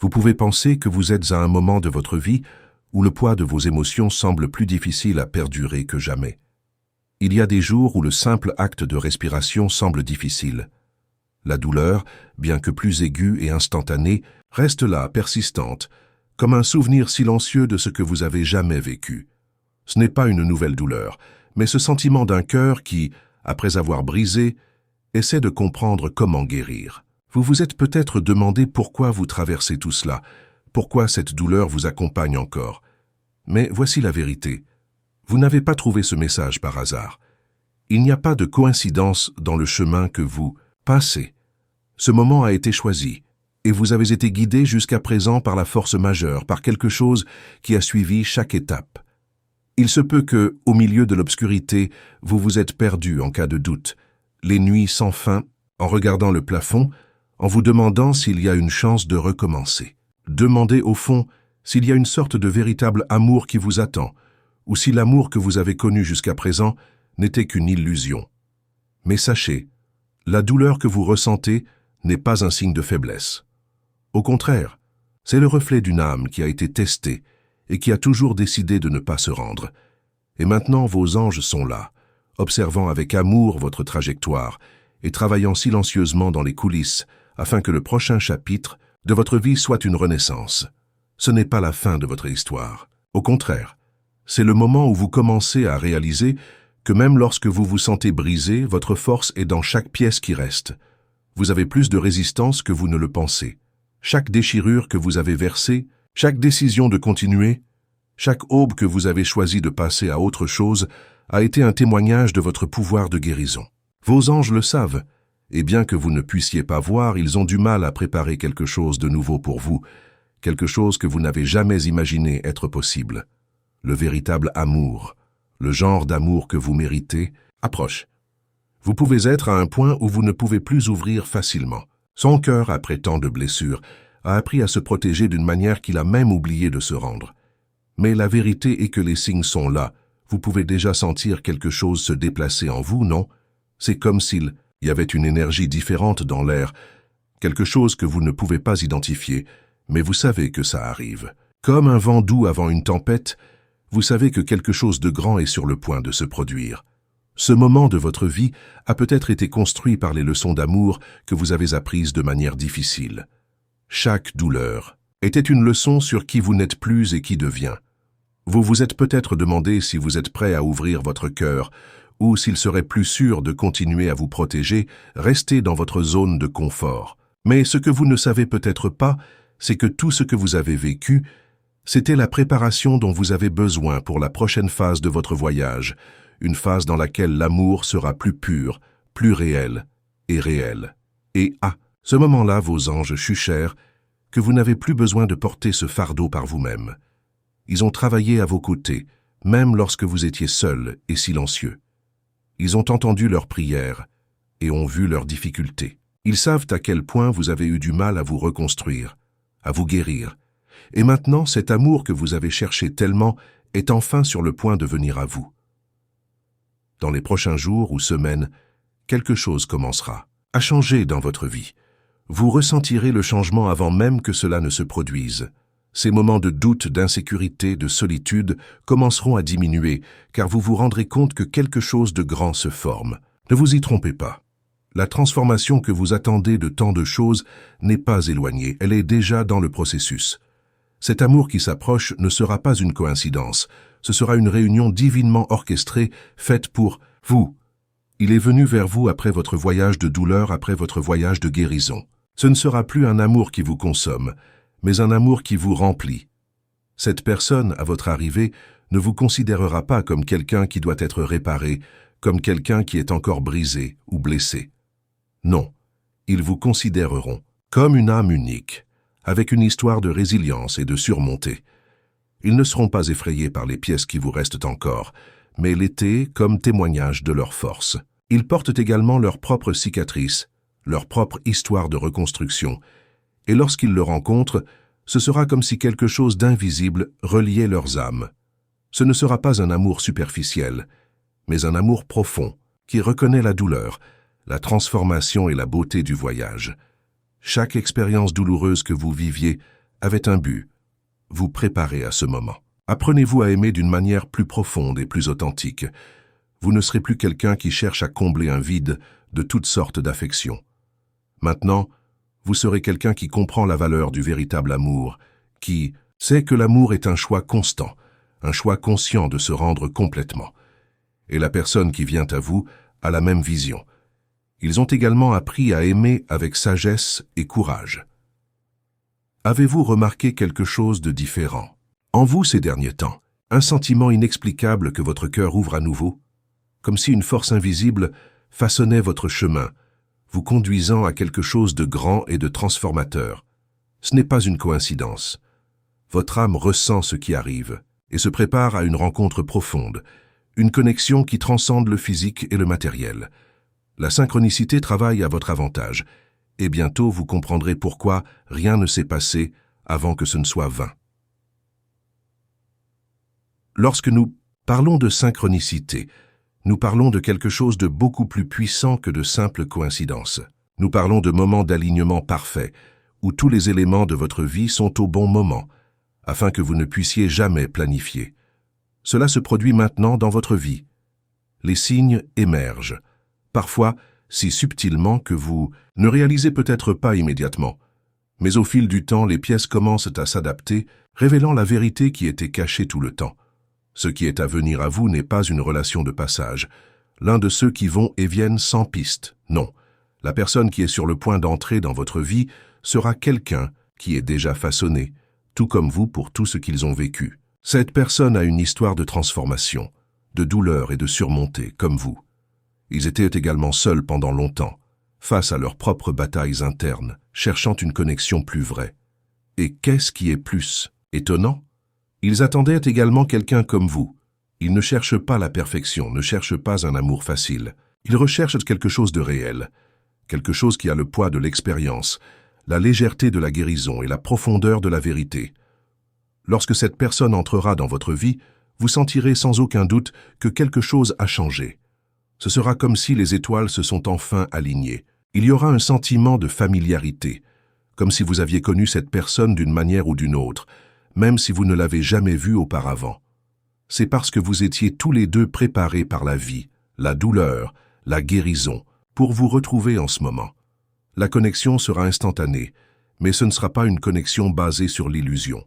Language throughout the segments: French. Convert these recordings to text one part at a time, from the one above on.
Vous pouvez penser que vous êtes à un moment de votre vie où le poids de vos émotions semble plus difficile à perdurer que jamais. Il y a des jours où le simple acte de respiration semble difficile. La douleur, bien que plus aiguë et instantanée, reste là, persistante, comme un souvenir silencieux de ce que vous avez jamais vécu. Ce n'est pas une nouvelle douleur, mais ce sentiment d'un cœur qui, après avoir brisé, essaie de comprendre comment guérir. Vous vous êtes peut-être demandé pourquoi vous traversez tout cela, pourquoi cette douleur vous accompagne encore. Mais voici la vérité. Vous n'avez pas trouvé ce message par hasard. Il n'y a pas de coïncidence dans le chemin que vous passez. Ce moment a été choisi, et vous avez été guidé jusqu'à présent par la force majeure, par quelque chose qui a suivi chaque étape. Il se peut que, au milieu de l'obscurité, vous vous êtes perdu en cas de doute, les nuits sans fin, en regardant le plafond, en vous demandant s'il y a une chance de recommencer. Demandez au fond s'il y a une sorte de véritable amour qui vous attend, ou si l'amour que vous avez connu jusqu'à présent n'était qu'une illusion. Mais sachez, la douleur que vous ressentez n'est pas un signe de faiblesse. Au contraire, c'est le reflet d'une âme qui a été testée et qui a toujours décidé de ne pas se rendre. Et maintenant vos anges sont là, observant avec amour votre trajectoire et travaillant silencieusement dans les coulisses afin que le prochain chapitre de votre vie soit une renaissance. Ce n'est pas la fin de votre histoire. Au contraire, c'est le moment où vous commencez à réaliser que même lorsque vous vous sentez brisé, votre force est dans chaque pièce qui reste. Vous avez plus de résistance que vous ne le pensez. Chaque déchirure que vous avez versée, chaque décision de continuer, chaque aube que vous avez choisi de passer à autre chose a été un témoignage de votre pouvoir de guérison. Vos anges le savent, et bien que vous ne puissiez pas voir, ils ont du mal à préparer quelque chose de nouveau pour vous, quelque chose que vous n'avez jamais imaginé être possible. Le véritable amour, le genre d'amour que vous méritez, approche. Vous pouvez être à un point où vous ne pouvez plus ouvrir facilement. Son cœur, après tant de blessures, a appris à se protéger d'une manière qu'il a même oublié de se rendre. Mais la vérité est que les signes sont là. Vous pouvez déjà sentir quelque chose se déplacer en vous, non? C'est comme s'il y avait une énergie différente dans l'air, quelque chose que vous ne pouvez pas identifier, mais vous savez que ça arrive. Comme un vent doux avant une tempête, vous savez que quelque chose de grand est sur le point de se produire. Ce moment de votre vie a peut-être été construit par les leçons d'amour que vous avez apprises de manière difficile. Chaque douleur était une leçon sur qui vous n'êtes plus et qui devient. Vous vous êtes peut-être demandé si vous êtes prêt à ouvrir votre cœur ou s'il serait plus sûr de continuer à vous protéger, rester dans votre zone de confort. Mais ce que vous ne savez peut-être pas, c'est que tout ce que vous avez vécu, c'était la préparation dont vous avez besoin pour la prochaine phase de votre voyage, une phase dans laquelle l'amour sera plus pur, plus réel et réel. Et à ce moment-là, vos anges chuchèrent que vous n'avez plus besoin de porter ce fardeau par vous-même. Ils ont travaillé à vos côtés, même lorsque vous étiez seul et silencieux. Ils ont entendu leurs prières et ont vu leurs difficultés. Ils savent à quel point vous avez eu du mal à vous reconstruire, à vous guérir. Et maintenant, cet amour que vous avez cherché tellement est enfin sur le point de venir à vous. Dans les prochains jours ou semaines, quelque chose commencera à changer dans votre vie. Vous ressentirez le changement avant même que cela ne se produise. Ces moments de doute, d'insécurité, de solitude commenceront à diminuer, car vous vous rendrez compte que quelque chose de grand se forme. Ne vous y trompez pas. La transformation que vous attendez de tant de choses n'est pas éloignée, elle est déjà dans le processus. Cet amour qui s'approche ne sera pas une coïncidence, ce sera une réunion divinement orchestrée, faite pour vous. Il est venu vers vous après votre voyage de douleur, après votre voyage de guérison. Ce ne sera plus un amour qui vous consomme, mais un amour qui vous remplit. Cette personne, à votre arrivée, ne vous considérera pas comme quelqu'un qui doit être réparé, comme quelqu'un qui est encore brisé ou blessé. Non, ils vous considéreront comme une âme unique, avec une histoire de résilience et de surmontée. Ils ne seront pas effrayés par les pièces qui vous restent encore, mais l'étaient comme témoignage de leur force. Ils portent également leurs propres cicatrices, leur propre histoire de reconstruction, et lorsqu'ils le rencontrent, ce sera comme si quelque chose d'invisible reliait leurs âmes. Ce ne sera pas un amour superficiel, mais un amour profond, qui reconnaît la douleur, la transformation et la beauté du voyage. Chaque expérience douloureuse que vous viviez avait un but, vous préparer à ce moment. Apprenez-vous à aimer d'une manière plus profonde et plus authentique. Vous ne serez plus quelqu'un qui cherche à combler un vide de toutes sortes d'affections. Maintenant, vous serez quelqu'un qui comprend la valeur du véritable amour, qui sait que l'amour est un choix constant, un choix conscient de se rendre complètement. Et la personne qui vient à vous a la même vision. Ils ont également appris à aimer avec sagesse et courage. Avez-vous remarqué quelque chose de différent en vous ces derniers temps? Un sentiment inexplicable que votre cœur ouvre à nouveau? Comme si une force invisible façonnait votre chemin, vous conduisant à quelque chose de grand et de transformateur. Ce n'est pas une coïncidence. Votre âme ressent ce qui arrive et se prépare à une rencontre profonde, une connexion qui transcende le physique et le matériel. La synchronicité travaille à votre avantage, et bientôt vous comprendrez pourquoi rien ne s'est passé avant que ce ne soit vain. Lorsque nous parlons de synchronicité, nous parlons de quelque chose de beaucoup plus puissant que de simples coïncidences. Nous parlons de moments d'alignement parfait, où tous les éléments de votre vie sont au bon moment, afin que vous ne puissiez jamais planifier. Cela se produit maintenant dans votre vie. Les signes émergent, parfois si subtilement que vous ne réalisez peut-être pas immédiatement. Mais au fil du temps, les pièces commencent à s'adapter, révélant la vérité qui était cachée tout le temps. Ce qui est à venir à vous n'est pas une relation de passage, l'un de ceux qui vont et viennent sans piste, non. La personne qui est sur le point d'entrer dans votre vie sera quelqu'un qui est déjà façonné, tout comme vous pour tout ce qu'ils ont vécu. Cette personne a une histoire de transformation, de douleur et de surmontée, comme vous. Ils étaient également seuls pendant longtemps, face à leurs propres batailles internes, cherchant une connexion plus vraie. Et qu'est-ce qui est plus étonnant? Ils attendaient également quelqu'un comme vous. Ils ne cherchent pas la perfection, ne cherchent pas un amour facile. Ils recherchent quelque chose de réel, quelque chose qui a le poids de l'expérience, la légèreté de la guérison et la profondeur de la vérité. Lorsque cette personne entrera dans votre vie, vous sentirez sans aucun doute que quelque chose a changé. Ce sera comme si les étoiles se sont enfin alignées. Il y aura un sentiment de familiarité, comme si vous aviez connu cette personne d'une manière ou d'une autre, même si vous ne l'avez jamais vue auparavant. C'est parce que vous étiez tous les deux préparés par la vie, la douleur, la guérison, pour vous retrouver en ce moment. La connexion sera instantanée, mais ce ne sera pas une connexion basée sur l'illusion.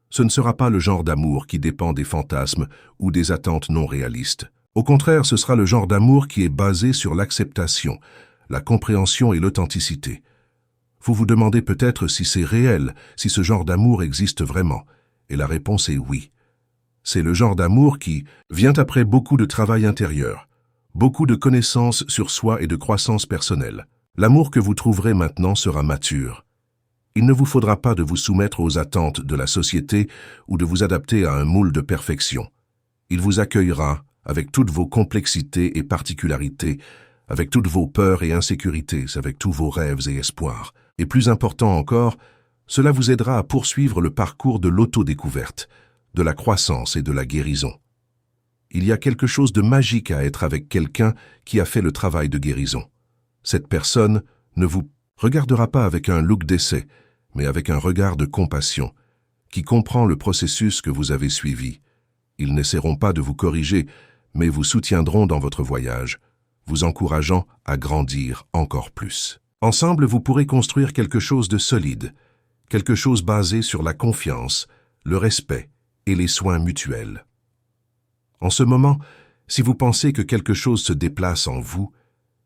Ce ne sera pas le genre d'amour qui dépend des fantasmes ou des attentes non réalistes. Au contraire, ce sera le genre d'amour qui est basé sur l'acceptation, la compréhension et l'authenticité. Vous vous demandez peut-être si c'est réel, si ce genre d'amour existe vraiment. Et la réponse est oui. C'est le genre d'amour qui vient après beaucoup de travail intérieur, beaucoup de connaissances sur soi et de croissance personnelle. L'amour que vous trouverez maintenant sera mature. Il ne vous faudra pas de vous soumettre aux attentes de la société ou de vous adapter à un moule de perfection. Il vous accueillera avec toutes vos complexités et particularités, avec toutes vos peurs et insécurités, avec tous vos rêves et espoirs. Et plus important encore, cela vous aidera à poursuivre le parcours de l'autodécouverte, de la croissance et de la guérison. Il y a quelque chose de magique à être avec quelqu'un qui a fait le travail de guérison. Cette personne ne vous regardera pas avec un look d'essai, mais avec un regard de compassion, qui comprend le processus que vous avez suivi. Ils n'essaieront pas de vous corriger, mais vous soutiendront dans votre voyage, vous encourageant à grandir encore plus. Ensemble, vous pourrez construire quelque chose de solide, quelque chose basé sur la confiance, le respect et les soins mutuels. En ce moment, si vous pensez que quelque chose se déplace en vous,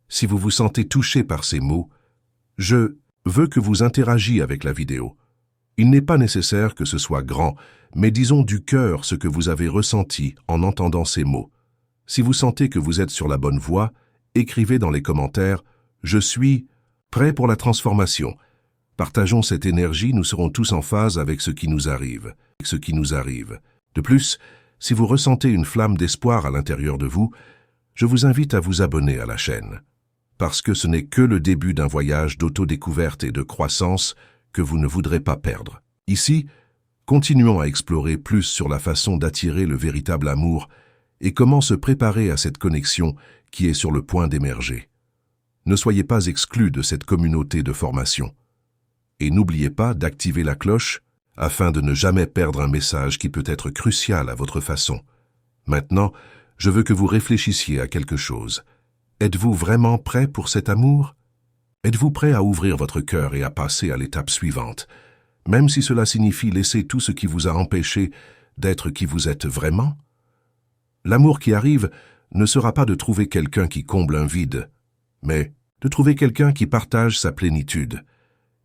si vous vous sentez touché par ces mots, je veux que vous interagiez avec la vidéo. Il n'est pas nécessaire que ce soit grand, mais disons du cœur ce que vous avez ressenti en entendant ces mots. Si vous sentez que vous êtes sur la bonne voie, écrivez dans les commentaires « Je suis prêt pour la transformation ». Partageons cette énergie, nous serons tous en phase avec ce qui nous arrive. De plus, si vous ressentez une flamme d'espoir à l'intérieur de vous, je vous invite à vous abonner à la chaîne. Parce que ce n'est que le début d'un voyage d'autodécouverte et de croissance que vous ne voudrez pas perdre. Ici, continuons à explorer plus sur la façon d'attirer le véritable amour et comment se préparer à cette connexion qui est sur le point d'émerger. Ne soyez pas exclus de cette communauté de formation. Et n'oubliez pas d'activer la cloche afin de ne jamais perdre un message qui peut être crucial à votre façon. Maintenant, je veux que vous réfléchissiez à quelque chose. Êtes-vous vraiment prêt pour cet amour? Êtes-vous prêt à ouvrir votre cœur et à passer à l'étape suivante, même si cela signifie laisser tout ce qui vous a empêché d'être qui vous êtes vraiment? L'amour qui arrive ne sera pas de trouver quelqu'un qui comble un vide, mais de trouver quelqu'un qui partage sa plénitude.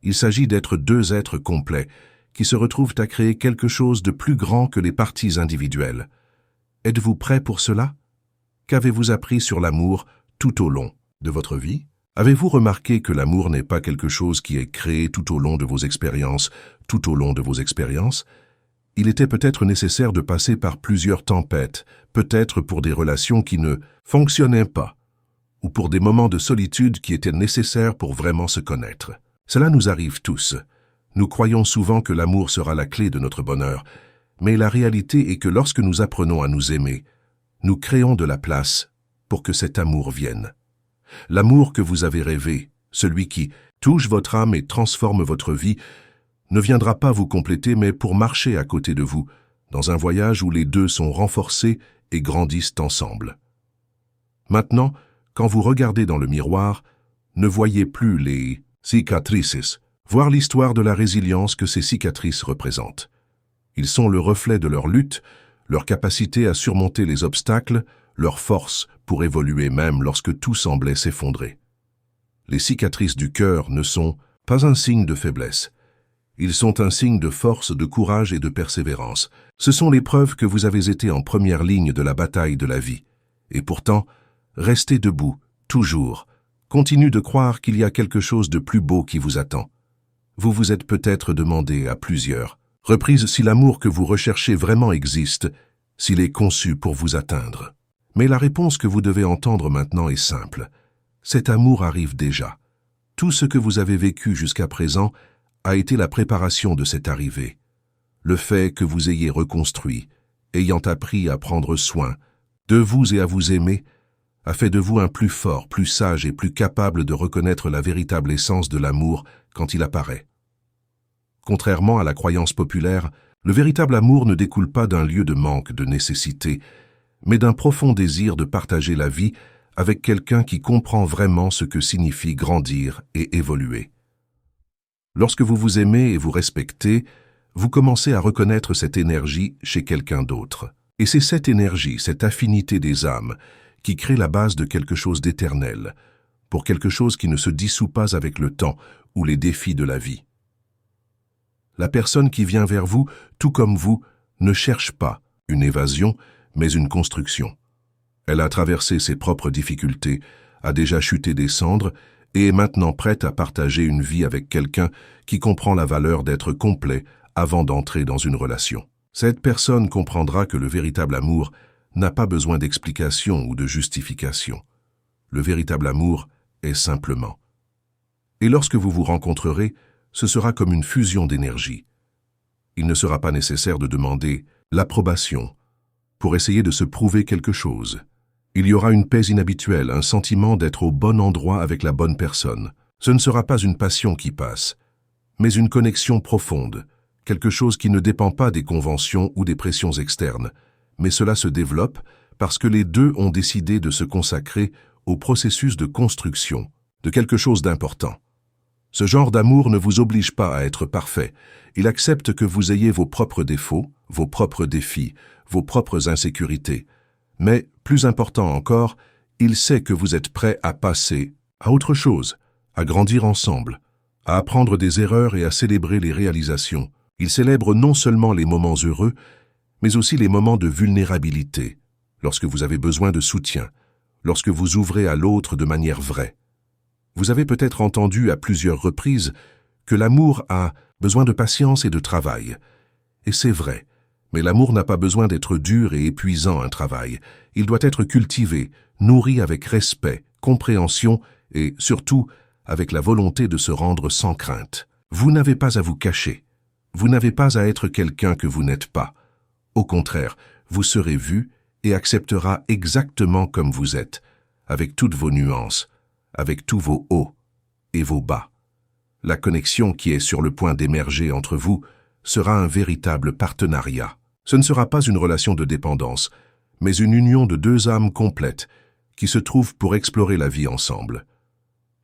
Il s'agit d'être deux êtres complets qui se retrouvent à créer quelque chose de plus grand que les parties individuelles. Êtes-vous prêt pour cela? Qu'avez-vous appris sur l'amour tout au long de votre vie? Avez-vous remarqué que l'amour n'est pas quelque chose qui est créé tout au long de vos expériences, Il était peut-être nécessaire de passer par plusieurs tempêtes, peut-être pour des relations qui ne fonctionnaient pas, ou pour des moments de solitude qui étaient nécessaires pour vraiment se connaître. Cela nous arrive tous. Nous croyons souvent que l'amour sera la clé de notre bonheur, mais la réalité est que lorsque nous apprenons à nous aimer, nous créons de la place pour que cet amour vienne. L'amour que vous avez rêvé, celui qui touche votre âme et transforme votre vie, ne viendra pas vous compléter, mais pour marcher à côté de vous, dans un voyage où les deux sont renforcés et grandissent ensemble. Maintenant, quand vous regardez dans le miroir, ne voyez plus les cicatrices, voir l'histoire de la résilience que ces cicatrices représentent. Ils sont le reflet de leur lutte, leur capacité à surmonter les obstacles, leur force pour évoluer même lorsque tout semblait s'effondrer. Les cicatrices du cœur ne sont pas un signe de faiblesse. Ils sont un signe de force, de courage et de persévérance. Ce sont les preuves que vous avez été en première ligne de la bataille de la vie. Et pourtant, restez debout, toujours. Continuez de croire qu'il y a quelque chose de plus beau qui vous attend. Vous vous êtes peut-être demandé à plusieurs reprises si l'amour que vous recherchez vraiment existe, s'il est conçu pour vous atteindre. Mais la réponse que vous devez entendre maintenant est simple. Cet amour arrive déjà. Tout ce que vous avez vécu jusqu'à présent a été la préparation de cette arrivée. Le fait que vous ayez reconstruit, ayant appris à prendre soin de vous et à vous aimer, a fait de vous un plus fort, plus sage et plus capable de reconnaître la véritable essence de l'amour quand il apparaît. Contrairement à la croyance populaire, le véritable amour ne découle pas d'un lieu de manque, de nécessité, mais d'un profond désir de partager la vie avec quelqu'un qui comprend vraiment ce que signifie grandir et évoluer. Lorsque vous vous aimez et vous respectez, vous commencez à reconnaître cette énergie chez quelqu'un d'autre. Et c'est cette énergie, cette affinité des âmes, qui crée la base de quelque chose d'éternel, pour quelque chose qui ne se dissout pas avec le temps ou les défis de la vie. La personne qui vient vers vous, tout comme vous, ne cherche pas une évasion, mais une construction. Elle a traversé ses propres difficultés, a déjà chuté des cendres et est maintenant prête à partager une vie avec quelqu'un qui comprend la valeur d'être complet avant d'entrer dans une relation. Cette personne comprendra que le véritable amour n'a pas besoin d'explication ou de justification. Le véritable amour est simplement. Et lorsque vous vous rencontrerez, ce sera comme une fusion d'énergie. Il ne sera pas nécessaire de demander l'approbation pour essayer de se prouver quelque chose. Il y aura une paix inhabituelle, un sentiment d'être au bon endroit avec la bonne personne. Ce ne sera pas une passion qui passe, mais une connexion profonde, quelque chose qui ne dépend pas des conventions ou des pressions externes, mais cela se développe parce que les deux ont décidé de se consacrer au processus de construction de quelque chose d'important. Ce genre d'amour ne vous oblige pas à être parfait. Il accepte que vous ayez vos propres défauts, vos propres défis, vos propres insécurités. Mais, plus important encore, il sait que vous êtes prêt à passer à autre chose, à grandir ensemble, à apprendre des erreurs et à célébrer les réalisations. Il célèbre non seulement les moments heureux, mais aussi les moments de vulnérabilité, lorsque vous avez besoin de soutien, lorsque vous ouvrez à l'autre de manière vraie. Vous avez peut-être entendu à plusieurs reprises que l'amour a besoin de patience et de travail. Et c'est vrai, mais l'amour n'a pas besoin d'être dur et épuisant un travail. Il doit être cultivé, nourri avec respect, compréhension et, surtout, avec la volonté de se rendre sans crainte. Vous n'avez pas à vous cacher. Vous n'avez pas à être quelqu'un que vous n'êtes pas. Au contraire, vous serez vu et acceptera exactement comme vous êtes, avec toutes vos nuances, avec tous vos hauts et vos bas. La connexion qui est sur le point d'émerger entre vous sera un véritable partenariat. Ce ne sera pas une relation de dépendance, mais une union de deux âmes complètes qui se trouvent pour explorer la vie ensemble.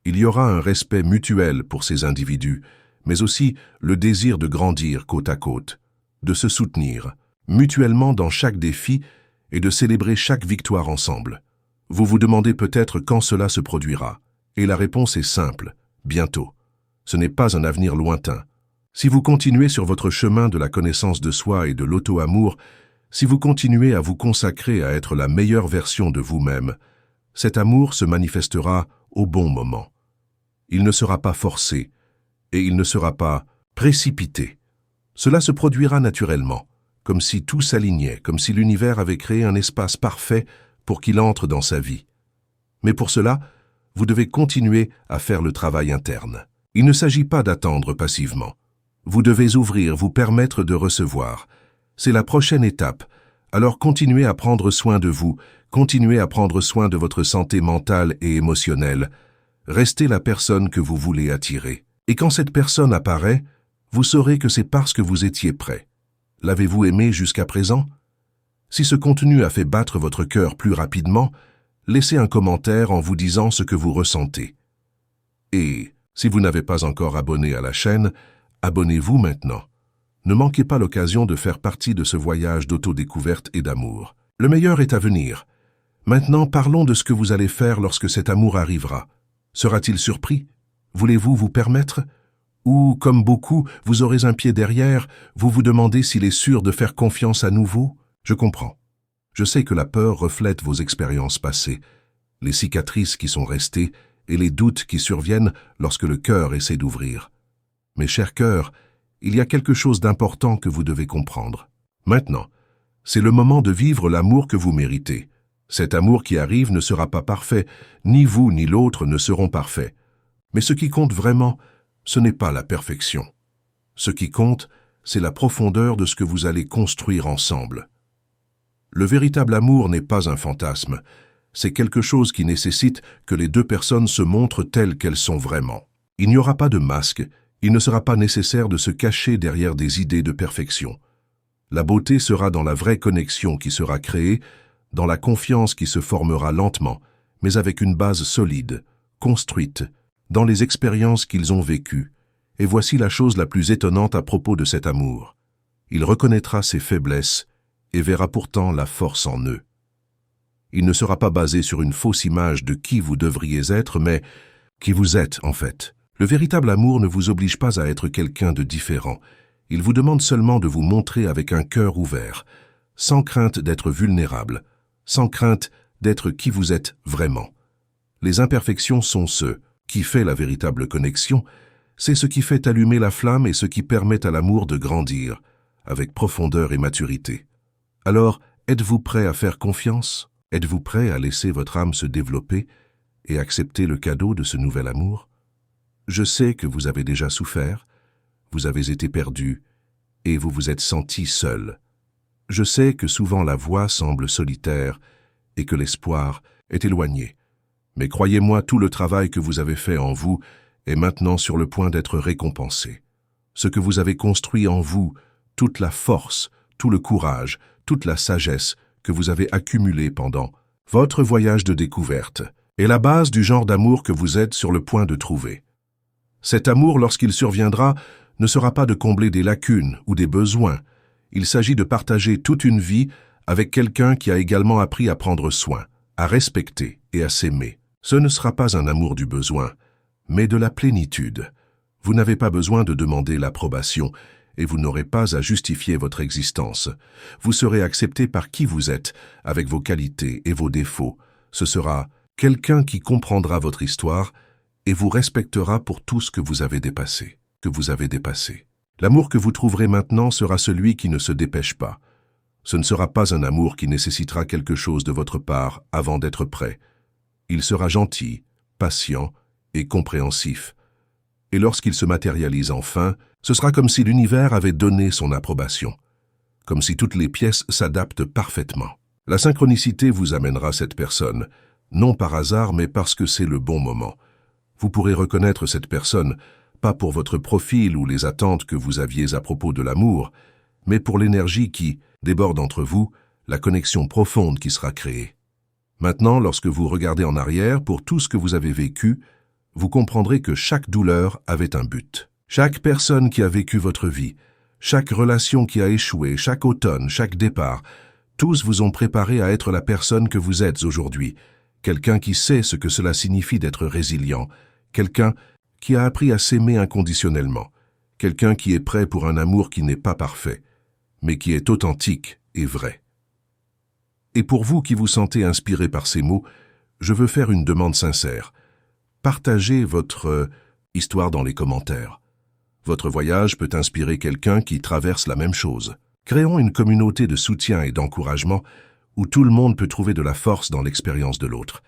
Il y aura un respect mutuel pour ces individus, mais aussi le désir de grandir côte à côte, de se soutenir mutuellement dans chaque défi et de célébrer chaque victoire ensemble. Vous vous demandez peut-être quand cela se produira, et la réponse est simple, bientôt. Ce n'est pas un avenir lointain. Si vous continuez sur votre chemin de la connaissance de soi et de l'auto-amour, si vous continuez à vous consacrer à être la meilleure version de vous-même, cet amour se manifestera au bon moment. Il ne sera pas forcé, et il ne sera pas précipité. Cela se produira naturellement, comme si tout s'alignait, comme si l'univers avait créé un espace parfait pour qu'il entre dans sa vie. Mais pour cela, vous devez continuer à faire le travail interne. Il ne s'agit pas d'attendre passivement. Vous devez ouvrir, vous permettre de recevoir. C'est la prochaine étape. Alors continuez à prendre soin de vous, continuez à prendre soin de votre santé mentale et émotionnelle. Restez la personne que vous voulez attirer. Et quand cette personne apparaît, vous saurez que c'est parce que vous étiez prêt. L'avez-vous aimé jusqu'à présent? Si ce contenu a fait battre votre cœur plus rapidement, laissez un commentaire en vous disant ce que vous ressentez. Et si vous n'avez pas encore abonné à la chaîne, abonnez-vous maintenant. Ne manquez pas l'occasion de faire partie de ce voyage d'autodécouverte et d'amour. Le meilleur est à venir. Maintenant, parlons de ce que vous allez faire lorsque cet amour arrivera. Sera-t-il surpris? Voulez-vous vous permettre? Ou, comme beaucoup, vous aurez un pied derrière, vous vous demandez s'il est sûr de faire confiance à nouveau? Je comprends. Je sais que la peur reflète vos expériences passées, les cicatrices qui sont restées et les doutes qui surviennent lorsque le cœur essaie d'ouvrir. Mes chers cœurs, il y a quelque chose d'important que vous devez comprendre. Maintenant, c'est le moment de vivre l'amour que vous méritez. Cet amour qui arrive ne sera pas parfait, ni vous ni l'autre ne seront parfaits. Mais ce qui compte vraiment, ce n'est pas la perfection. Ce qui compte, c'est la profondeur de ce que vous allez construire ensemble. Le véritable amour n'est pas un fantasme, c'est quelque chose qui nécessite que les deux personnes se montrent telles qu'elles sont vraiment. Il n'y aura pas de masque, il ne sera pas nécessaire de se cacher derrière des idées de perfection. La beauté sera dans la vraie connexion qui sera créée, dans la confiance qui se formera lentement, mais avec une base solide, construite, dans les expériences qu'ils ont vécues. Et voici la chose la plus étonnante à propos de cet amour. Il reconnaîtra ses faiblesses et verra pourtant la force en eux. Il ne sera pas basé sur une fausse image de qui vous devriez être, mais qui vous êtes en fait. Le véritable amour ne vous oblige pas à être quelqu'un de différent. Il vous demande seulement de vous montrer avec un cœur ouvert, sans crainte d'être vulnérable, sans crainte d'être qui vous êtes vraiment. Les imperfections sont ce qui fait la véritable connexion, c'est ce qui fait allumer la flamme et ce qui permet à l'amour de grandir, avec profondeur et maturité. Alors, êtes-vous prêt à faire confiance? Êtes-vous prêt à laisser votre âme se développer et accepter le cadeau de ce nouvel amour? Je sais que vous avez déjà souffert, vous avez été perdu et vous vous êtes senti seul. Je sais que souvent la voie semble solitaire et que l'espoir est éloigné. Mais croyez-moi, tout le travail que vous avez fait en vous est maintenant sur le point d'être récompensé. Ce que vous avez construit en vous, toute la force, tout le courage, toute la sagesse que vous avez accumulée pendant votre voyage de découverte est la base du genre d'amour que vous êtes sur le point de trouver. Cet amour, lorsqu'il surviendra, ne sera pas de combler des lacunes ou des besoins. Il s'agit de partager toute une vie avec quelqu'un qui a également appris à prendre soin, à respecter et à s'aimer. Ce ne sera pas un amour du besoin, mais de la plénitude. Vous n'avez pas besoin de demander l'approbation et vous n'aurez pas à justifier votre existence. Vous serez accepté par qui vous êtes, avec vos qualités et vos défauts. Ce sera quelqu'un qui comprendra votre histoire et vous respectera pour tout ce que vous avez dépassé, L'amour que vous trouverez maintenant sera celui qui ne se dépêche pas. Ce ne sera pas un amour qui nécessitera quelque chose de votre part avant d'être prêt. Il sera gentil, patient et compréhensif. Et lorsqu'il se matérialise enfin, ce sera comme si l'univers avait donné son approbation, comme si toutes les pièces s'adaptent parfaitement. La synchronicité vous amènera cette personne, non par hasard mais parce que c'est le bon moment. Vous pourrez reconnaître cette personne pas pour votre profil ou les attentes que vous aviez à propos de l'amour, mais pour l'énergie qui déborde entre vous, la connexion profonde qui sera créée. Maintenant, lorsque vous regardez en arrière pour tout ce que vous avez vécu, vous comprendrez que chaque douleur avait un but. Chaque personne qui a vécu votre vie, chaque relation qui a échoué, chaque automne, chaque départ, tous vous ont préparé à être la personne que vous êtes aujourd'hui, quelqu'un qui sait ce que cela signifie d'être résilient, quelqu'un qui a appris à s'aimer inconditionnellement, quelqu'un qui est prêt pour un amour qui n'est pas parfait, mais qui est authentique et vrai. Et pour vous qui vous sentez inspiré par ces mots, je veux faire une demande sincère. Partagez votre histoire dans les commentaires. Votre voyage peut inspirer quelqu'un qui traverse la même chose. Créons une communauté de soutien et d'encouragement où tout le monde peut trouver de la force dans l'expérience de l'autre.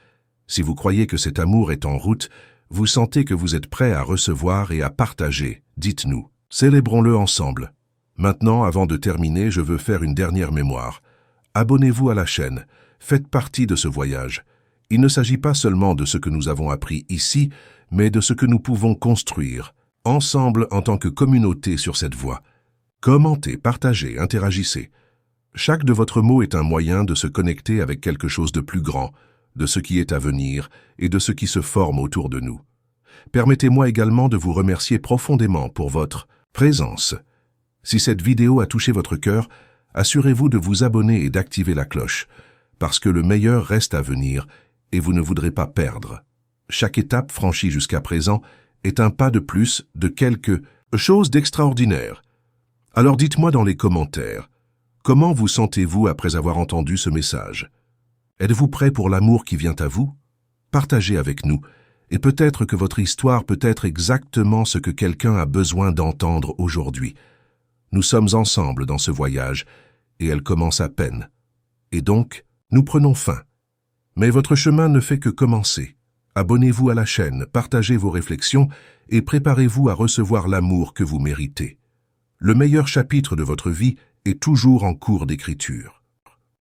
Si vous croyez que cet amour est en route, vous sentez que vous êtes prêt à recevoir et à partager, dites-nous. Célébrons-le ensemble. Maintenant, avant de terminer, je veux faire une dernière mémoire. Abonnez-vous à la chaîne. Faites partie de ce voyage. Il ne s'agit pas seulement de ce que nous avons appris ici, mais de ce que nous pouvons construire, ensemble en tant que communauté sur cette voie. Commentez, partagez, interagissez. Chaque de votre mot est un moyen de se connecter avec quelque chose de plus grand, de ce qui est à venir et de ce qui se forme autour de nous. Permettez-moi également de vous remercier profondément pour votre présence. Si cette vidéo a touché votre cœur, assurez-vous de vous abonner et d'activer la cloche, parce que le meilleur reste à venir et vous ne voudrez pas perdre. Chaque étape franchie jusqu'à présent est un pas de plus de quelque chose d'extraordinaire. Alors dites-moi dans les commentaires, comment vous sentez-vous après avoir entendu ce message? Êtes-vous prêt pour l'amour qui vient à vous? Partagez avec nous, et peut-être que votre histoire peut être exactement ce que quelqu'un a besoin d'entendre aujourd'hui. Nous sommes ensemble dans ce voyage, et elle commence à peine. Et donc, nous prenons fin. Mais votre chemin ne fait que commencer. Abonnez-vous à la chaîne, partagez vos réflexions, et préparez-vous à recevoir l'amour que vous méritez. Le meilleur chapitre de votre vie est toujours en cours d'écriture.